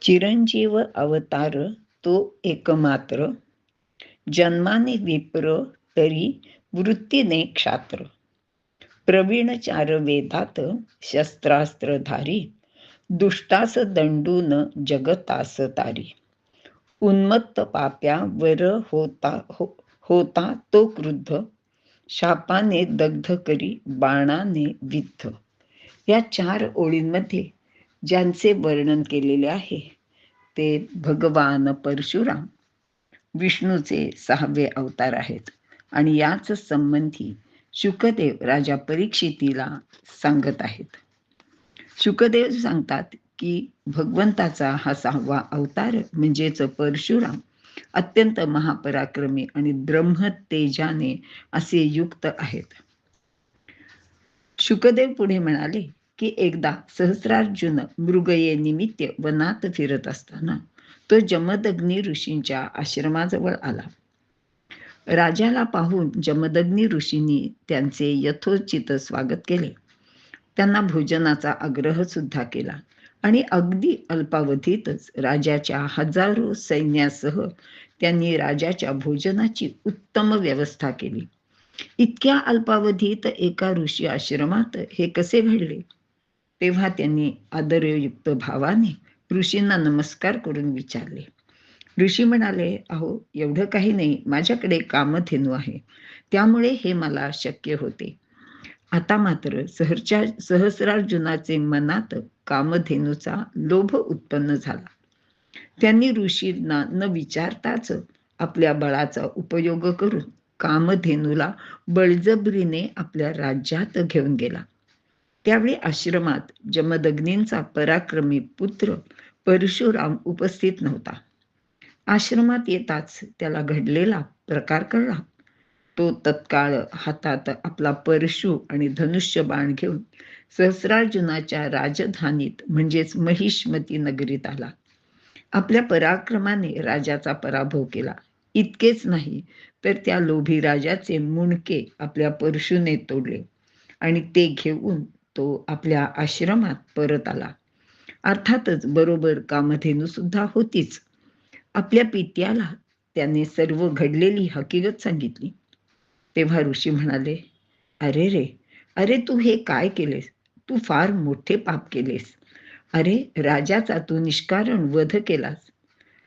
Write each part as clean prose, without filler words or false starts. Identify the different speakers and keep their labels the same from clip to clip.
Speaker 1: चिरंजीव अवतार तो एकमात्र, जन्माने विप्र तरी वृत्तीने क्षात्र. प्रवीण चार वेदात शस्त्रास्त्रधारी, दुष्टास दंडून जगतास तारी. उन्मत्त पाप्या वर होता तो क्रुद्ध, शापाने दग्ध करी बाणाने विद्ध. या 4 ओळींमध्ये ज्यांचे वर्णन केलेले आहे ते भगवान परशुराम, विष्णूचे 6वे अवतार आहेत. आणि याच संबंधी शुकदेव राजा परीक्षितीला सांगत आहेत. शुकदेव सांगतात की भगवंताचा हा 6वा अवतार म्हणजेच परशुराम अत्यंत महापराक्रमी आणि ब्रह्मतेजाने असे युक्त आहेत. शुकदेव पुढे म्हणाले की एकदा सहस्रार्जुन मृगये निमित्त वनात फिरत असताना तो जमदग्नी ऋषींच्या आश्रमाजवळ आला. राजाला पाहून जमदग्नी ऋषींनी त्यांचे यथोचित स्वागत केले. त्यांना भोजनाचा आग्रह सुद्धा केला आणि अगदी अल्पावधीतच राजाच्या हजारो सैन्यासह त्यांनी राजाच्या भोजनाची उत्तम व्यवस्था केली. इतक्या अल्पावधीत एका ऋषी आश्रमात हे कसे घडले? तेव्हा त्यांनी आदरयुक्त भावाने ऋषींना नमस्कार करून विचारले. ऋषी म्हणाले, अहो, एवढं काही नाही, माझ्याकडे कामधेनू आहे, त्यामुळे हे मला शक्य होते. आता मात्र सहस्रार्जुनाचे मनात कामधेनूचा लोभ उत्पन्न झाला. त्यांनी ऋषींना न विचारताच आपल्या बळाचा उपयोग करून कामधेनूला बळजबरीने आपल्या राज्यात घेऊन गेला. त्यावेळी आश्रमात जमदग्नींचा पराक्रमी पुत्र परशुराम उपस्थित नव्हता. आश्रमात येताच त्याला घडलेला प्रकार कळला. तो तत्काळ हातात आपला परशु आणि धनुष्य बाण घेऊन सहस्रार्जुनाच्या राजधानीत म्हणजेच महिष्मती नगरीत आला. आपल्या पराक्रमाने राजाचा पराभव केला. इतकेच नाही तर त्या लोभी राजाचे मुंडके आपल्या परशुने तोडले आणि ते घेऊन तो आपल्या आश्रमात परत आला. अर्थातच बरोबर कामधेनू सुद्धा होतीच. आपल्या पित्याला त्याने सर्व घडलेली हकीकत सांगितली. तेव्हा ऋषी म्हणाले, अरे रे, अरे तू हे काय केलेस? तू फार मोठे पाप केलेस. अरे, राजाचा तू निष्कारण वध केलास.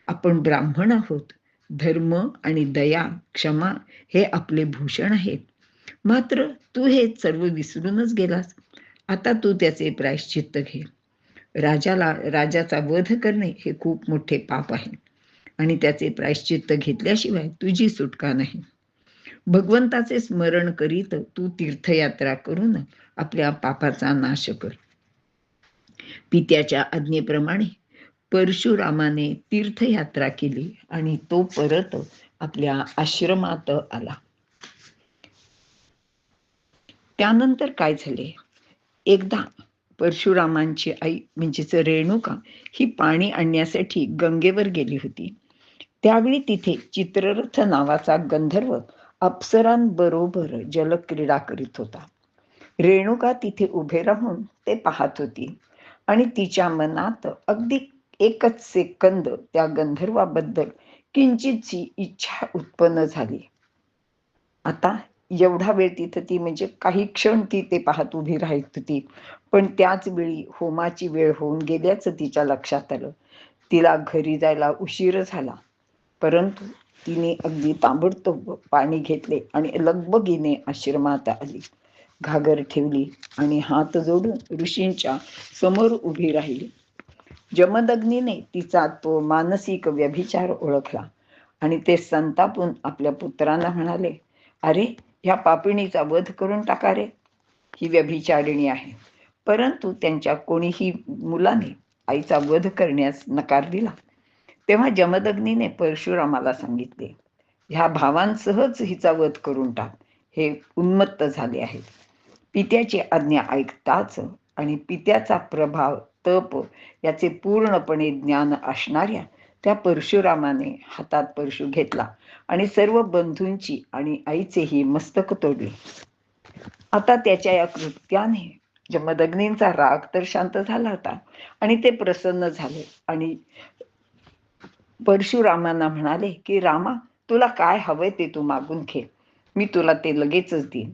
Speaker 1: आपण ब्राह्मण आहोत. धर्म आणि दया, क्षमा हे आपले भूषण आहेत. मात्र तू हे सर्व विसरूनच गेलास. आता तू त्याचे प्रायश्चित्त घे. राजाचा वध करणे हे खूप मोठे पाप आहे आणि त्याचे प्रायश्चित्त घेतल्याशिवाय तुझी सुटका नाही. भगवंताचे स्मरण करीत तू तीर्थयात्रा करून आपल्या पापाचा नाश कर. पित्याच्या आज्ञेप्रमाणे परशुरामाने तीर्थयात्रा केली आणि तो परत आपल्या आश्रमात आला. त्यानंतर काय झाले? एकदा परशुरामांची आई म्हणजेच रेणुका ही पाणी आणण्यासाठी गंगेवर गेली होती. त्यावेळी तिथे चित्ररथ नावाचा गंधर्व अप्सरांबरोबर जलक्रीडा करीत होता. रेणुका तिथे उभे राहून ते पाहत होती आणि तिच्या मनात अगदी एकच सेकंद त्या गंधर्वाबद्दल किंचितची इच्छा उत्पन्न झाली. आता एवढा वेळ तिथं ती म्हणजे काही क्षण ती ते पाहत उभी राहत होती, पण त्याच वेळी होमाची वेळ होऊन गेल्याचं तिच्या लक्षात आलं. तिला घरी जायला उशीर झाला, परंतु तिने अगदी ताबडतोब पाणी घेतले आणि लगबगीने आश्रमात आली. घागर ठेवली आणि हात जोडून ऋषींच्या समोर उभी राहिली. जमदग्नीने तिचा तो मानसिक व्यभिचार ओळखला आणि ते संतापून आपल्या पुत्रांना म्हणाले, अरे, ह्या पापिणीचा वध करून टाका रे. ही व्यभिचारिणी आहे. परंतु त्यांच्या कोणीही मुलाने आईचा वध करण्यास नकार दिला. तेव्हा जमदग्नीने परशुरामाला सांगितले, ह्या भावांसहच हिचा वध करून टाक. हे उन्मत्त झाले आहेत. पित्याची आज्ञा ऐकताच आणि पित्याचा प्रभाव, तप याचे पूर्णपणे ज्ञान असणाऱ्या त्या परशुरामाने हातात परशु घेतला आणि सर्व बंधूंची आणि आईचेही मस्तक तोडले. आता त्याच्या या कृत्याने जमदग्नींचा राग तर शांत झाला होता आणि ते प्रसन्न झाले आणि परशुरामांना म्हणाले की रामा, तुला काय हवंय ते तू मागून घे, मी तुला ते लगेचच देईन.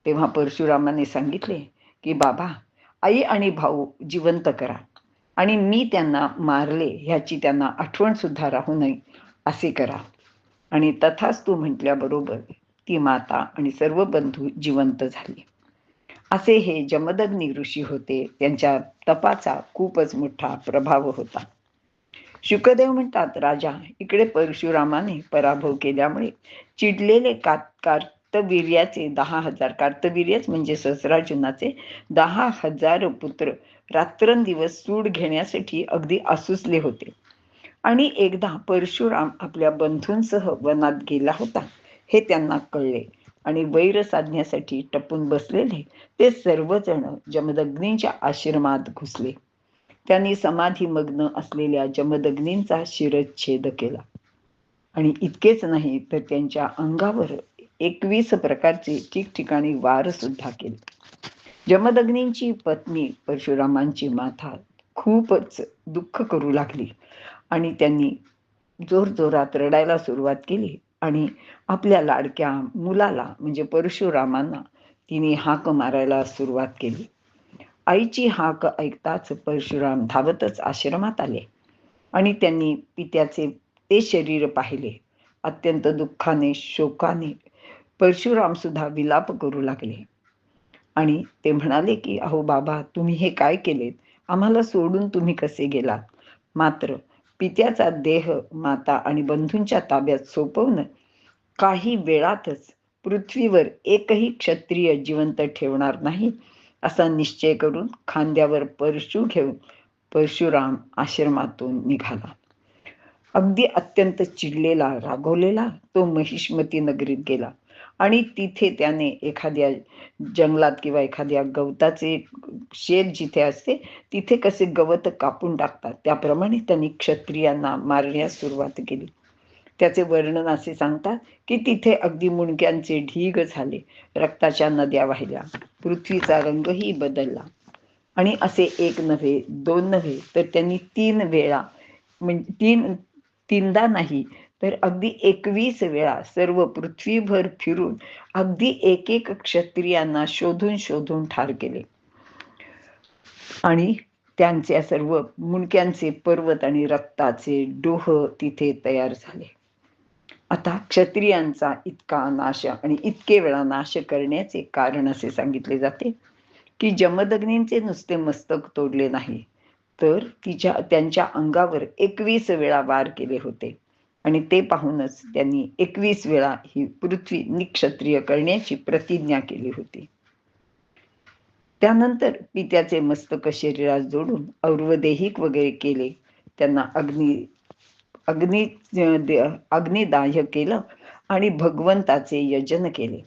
Speaker 1: तेव्हा परशुरामाने सांगितले की बाबा, आई आणि भाऊ जिवंत करा आणि मी त्यांना मारले ह्याची त्यांना आठवण सुद्धा राहू नये असे करा. आणि तथास्तु म्हटल्याबरोबर ती माता आणि सर्व बंधू जिवंत झाले. असे हे जमदग्नी ऋषी होते. त्यांच्या तपाचा खूपच मोठा प्रभाव होता. शुकदेव म्हणतात, राजा, इकडे परशुरामाने पराभव केल्यामुळे चिडलेले कार्तवीर्याचे 10,000, कार्तवीर्यच म्हणजे सहस्रार्जुनाचे 10,000 पुत्र रात्रंदिवस सूड घेण्यासाठी अगदी आसुसले होते. आणि एकदा परशुराम आपल्या बंधूंसह वनात गेला होता हे त्यांना कळले आणि वैर साधण्यासाठी टपून बसलेले ते सर्वजण जमदग्नींच्या आश्रमात घुसले. त्यांनी समाधीमग्न असलेल्या जमदग्नींचा शिरच्छेद केला आणि इतकेच नाही तर त्यांच्या अंगावर 21 प्रकारचे ठिकठिकाणी वार सुद्धा केले. जमदग्नींची पत्नी परशुरामांची माता खूपच दुःख करू लागली आणि त्यांनी जोरजोरात रडायला सुरुवात केली आणि आपल्या लाडक्या मुलाला म्हणजे परशुरामांना तिने हाक मारायला सुरुवात केली. आईची हाक ऐकताच परशुराम धावतच आश्रमात आले आणि त्यांनी पित्याचे ते शरीर पाहिले. अत्यंत दुःखाने, शोकाने परशुराम सुद्धा विलाप करू लागले आणि ते म्हणाले की अहो बाबा, तुम्ही हे काय केलेत? आम्हाला सोडून तुम्ही कसे गेलात? मात्र पित्याचा देह माता आणि बंधूंच्या ताब्यात सोपवणं काही वेळातच पृथ्वीवर एकही क्षत्रिय जिवंत ठेवणार नाही असा निश्चय करून खांद्यावर परशु घेऊन परशुराम आश्रमातून निघाला. अगदी अत्यंत चिडलेला, रागवलेला तो महिष्मती नगरीत गेला आणि तिथे त्याने एखाद्या जंगलात किंवा एखाद्या गवताचे शेत जिथे असते तिथे कसे गवत कापून टाकतात त्याप्रमाणे त्यांनी क्षत्रियांना मारण्यास सुरुवात केली. त्याचे वर्णन असे सांगतात की तिथे अगदी मुंडक्यांचे ढीग झाले, रक्ताच्या नद्या वाहिल्या, पृथ्वीचा रंगही बदलला आणि असे एक नव्हे, दोन नव्हे, तर त्यांनी 3 वेळा म्हणजे तीनदा नाही तर अगदी 21 वेळा सर्व पृथ्वीभर फिरून अगदी एक एक क्षत्रियांना शोधून शोधून ठार केले आणि त्यांच्या सर्व मुंडक्यांचे पर्वत आणि रक्ताचे डोह तिथे तयार झाले. आता क्षत्रियांचा इतका नाश आणि इतके वेळा नाश करण्याचे कारण असे सांगितले जाते की जमदग्नींचे नुसते मस्तक तोडले नाही तर त्यांच्या अंगावर 21 वेळा वार केले होते आणि ते पाहूनच त्यांनी 21 वेळा ही पृथ्वी निक्षत्रिय करण्याची प्रतिज्ञा केली होती. त्यानंतर पित्याचे मस्तक शरीरात जोडून और्वदेहिक वगैरे केले. त्यांना अग्निदाह्य केलं आणि भगवंताचे यजन केले.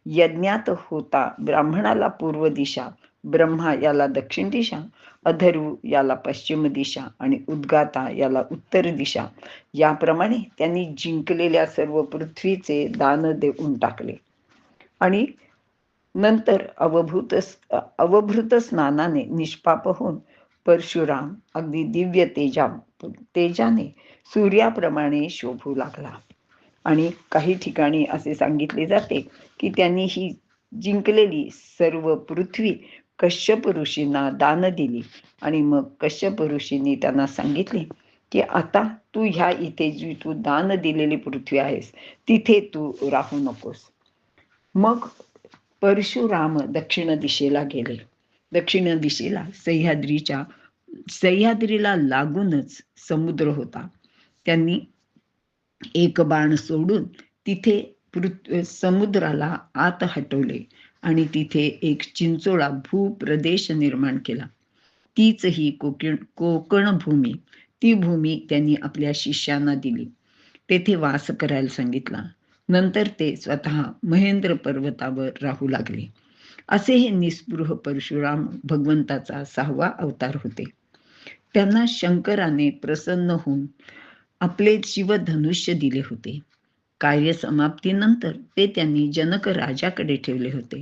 Speaker 1: यज्ञात होता ब्राह्मणाला पूर्व दिशा, ब्रह्मा याला दक्षिण दिशा, अधर्व याला पश्चिम दिशा आणि उद्गाता याला उत्तर दिशा, याप्रमाणे त्यांनी जिंकलेल्या सर्व पृथ्वीचे दान देऊन टाकले आणि नंतर अवभृत स्नानाने निष्पाप होऊन परशुराम अगदी दिव्य तेजाने सूर्याप्रमाणे शोभू लागला आणि काही ठिकाणी असे सांगितले जाते की त्यांनी ही जिंकलेली सर्व पृथ्वी कश्यप ऋषींना दान दिली आणि मग कश्यप ऋषींनी त्यांना सांगितले की आता तू ह्या इथे जी तू दान दिलेली पृथ्वी आहेस तिथे तू राहू नकोस. मग परशुराम दक्षिण दिशेला गेले. दक्षिण दिशेला सह्याद्रीला लागूनच समुद्र होता. त्यांनी एक बाण सोडून तिथे समुद्राला आत हटवले आणि तिथे एक चिंचोळा भूप्रदेश निर्माण केला. तीच ही कोकण भूमी. ती भूमी त्यांनी आपल्या शिष्यांना दिली. तेथे वास करायला सांगितला. नंतर ते स्वतः महेंद्र पर्वतावर राहू लागले. असे हे निस्पृह परशुराम भगवंताचा 6वा अवतार होते. त्यांना शंकराने प्रसन्न होऊन आपले शिवधनुष्य दिले होते. कार्यसमाप्तीनंतर ते त्यांनी जनक राजाकडे ठेवले होते.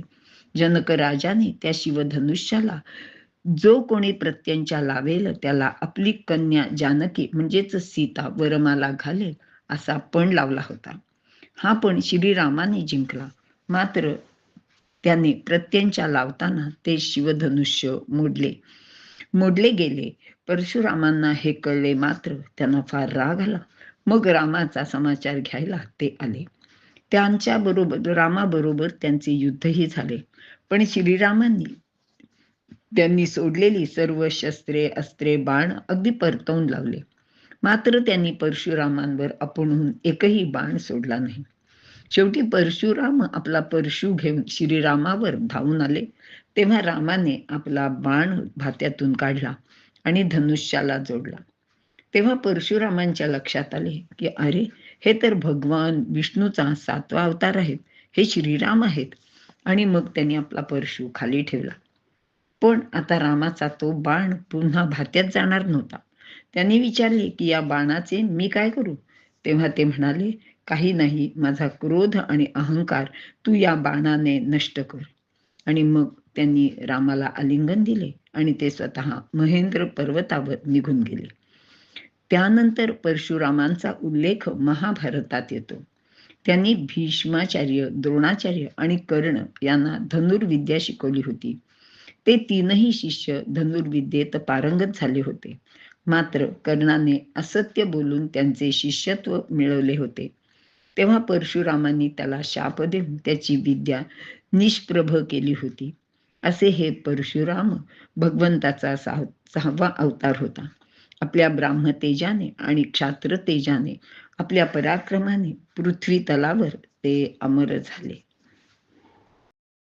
Speaker 1: जनक राजाने त्या शिवधनुष्याला जो कोणी प्रत्यंचा लावेल त्याला आपली कन्या जानकी म्हणजेच सीता वरमाला घालेल असा पण लावला होता. हा पण श्रीरामाने जिंकला. मात्र त्याने प्रत्यंचा लावताना ते शिवधनुष्य मोडले गेले. परशुरामांना हे कळले, मात्र त्यांना फार राग आला. मग रामाचा समाचार घ्यायला ते आले. रामाबरोबर त्यांचे युद्धही झाले. पण श्रीरामांनी त्यांनी सोडलेली सर्व शस्त्रे, अस्त्रे, बाण अगदी परतवून लावले. मात्र त्यांनी परशुरामांवर आपणहून एकही बाण सोडला नाही. शेवटी परशुराम आपला परशु घेऊन श्रीरामावर धावून आले. तेव्हा रामाने आपला बाण भात्यातून काढला आणि धनुष्याला जोडला. तेव्हा परशुरामांच्या लक्षात आले की अरे, हे तर भगवान विष्णूचा 7वा अवतार आहेत, हे श्रीराम आहेत. आणि मग त्यांनी आपला परशु खाली ठेवला. पण आता रामाचा तो बाण पुन्हा भात्यात जाणार नव्हता. त्यांनी विचारले की या बाणाचे मी काय करू? तेव्हा ते म्हणाले, काही नाही, माझा क्रोध आणि अहंकार तू या बाणाने नष्ट कर. आणि मग त्यांनी रामाला आलिंगन दिले आणि ते स्वतः महेंद्र पर्वतावर निघून गेले. त्यानंतर परशुरामांचा उल्लेख महाभारतात येतो. त्यांनी भीष्माचार्य, द्रोणाचार्य आणि कर्ण यांना धनुर्विद्या शिकवली होती. ते तीनही शिष्य धनुर्विद्येत पारंगत झाले होते. मात्र कर्णाने असत्य बोलून त्यांचे शिष्यत्व मिळवले होते. तेव्हा परशुरामांनी त्याला शाप देऊन त्याची विद्या निष्प्रभ केली होती. असे हे परशुराम भगवंताचा 6वा अवतार होता. आपल्या ब्राह्मतेजाने आणि क्षात्र तेजाने, आपल्या पराक्रमाने पृथ्वी तलावर ते अमर झाले.